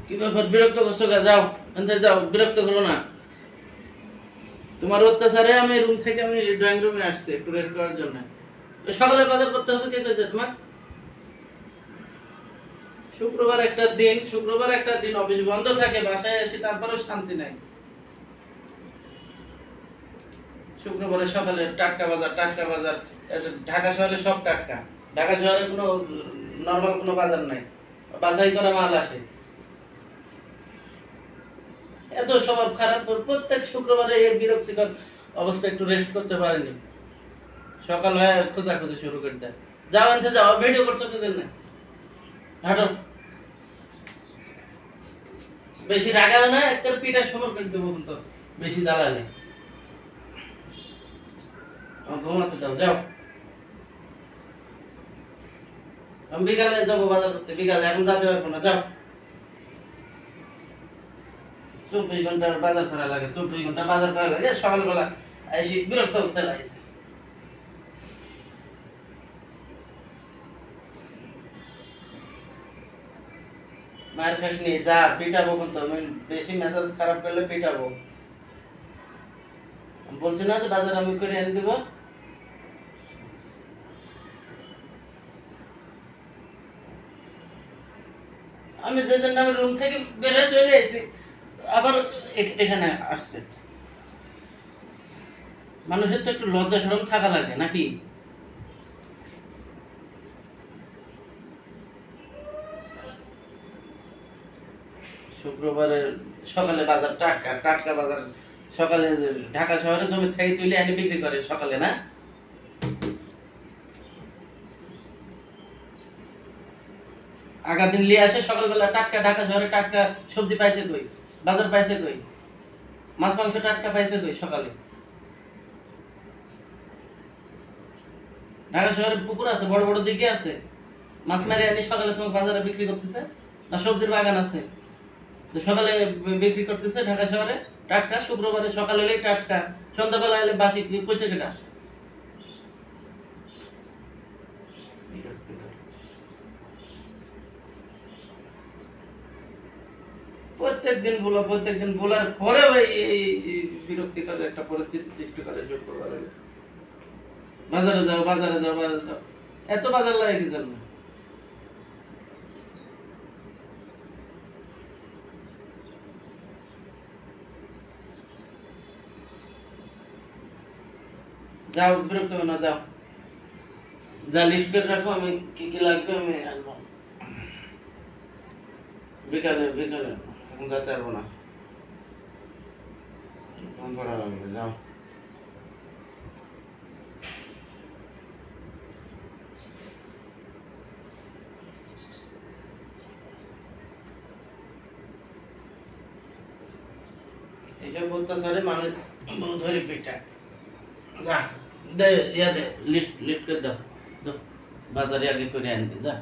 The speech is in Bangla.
কি ব্যাপার, বিরক্ত করছো? যাও এনতে যাও, বিরক্ত করো না। তোমার অত্যাচারে আমি রুম থেকে আমি ড্রয়িং রুমে আসছি একটু রেস্ট করার জন্য। সকালে বাজার করতে হবে, কে কইছে তোমার? শুক্রবার একটা দিন অফিস বন্ধ থাকে, বাসায় এসে তারপরেও শান্তি নাই। শুক্রবারে সকালে টাটকা বাজার। ঢাকা শহরে সব টাটকা। ঢাকা শহরে কোনো নরমাল কোনো বাজার নাই, বাছাই করা মাল আসে। এত স্বভাব খারাপ, প্রত্যেক শুক্রবারে এই বিরক্তিকর অবস্থা, একটু রেস্ট করতে পারেনি। সকাল হয়ে খোঁজাখুঁজি শুরু করে দেয়। যাও আনতে যাও, ভিডিও করছো কিছু না, হাঁটো। বেশি রাগাও না, একটা পিঠা সমর করে দেবো কিন্তু বেশি জ্বালালে। ঘুমাতে দাও, যাও। আমি বিকালে যাবো বাজার করতে, বিকালে এখন যেতে পারবো না, যাও। 24 ঘন্টার বাজার করা লাগে, 24 ঘন্টা বাজার করা লাগে, সকালবেলা এসে বিরক্ত করতে লাগছে। মায়ের কাছ নিয়ে যা, পিটাবো কিন্তু আমি, বেশি মেজাজ খারাপ করলে পিটাবো। বলছি না যে বাজার আমি করে এনে দিব। আমি যে জন্য আমি রুম থেকে বেড়ে চলে এসেছি, আবার এখানে আসছে। মানুষের তো একটু লজ্জা শরম থাকা লাগে নাকি? শুক্রবারে সকালে বাজার টাটকা বাজার। সকালে ঢাকা শহরে জমি থেকে তুলে এনে বিক্রি করে সকালে, না? আগা দিন লিয়ে আসে সকালবেলা টাটকা। ঢাকা শহরে টাটকা সবজি পাইছে কই? বাজার পাইছে কই? মাছ মাংস টাটকা পাইছে কই সকালে? ঢাকা শহরে পুকুর আছে, বড় বড় দিকে আছে, মাছ মারি আনি সকালে তোমার বাজারে বিক্রি করতেছে। না সবজির বাগান আছে, তো সকালে বিক্রি করতেছে ঢাকা শহরে টাটকা। শুক্রবারে সকালে এলে টাটকা, সন্ধ্যাবেলা এলে বাসি। কইছে কেটা? প্রত্যেকদিন বলার পরে ভাই এই বিরক্তিকর একটা পরিস্থিতি সৃষ্টি করে শুক্রবারে। বাজারে যাও। এত বাজার লাগে কি জন্য? যাও, বিরক্ত হবে না, যাও। যা লিস্ট করে রাখো, আমি কি কি লাগবে আমি আনবো। বিকালে এখন যেতে পারবো না, ফোন করা লাগবে, যাও। এইসব অত্যাচারে মানুষ ধরে পিঠা। যা, দে, লিস্ট করে দাও। বাজারে আগে করে আনতে, যা।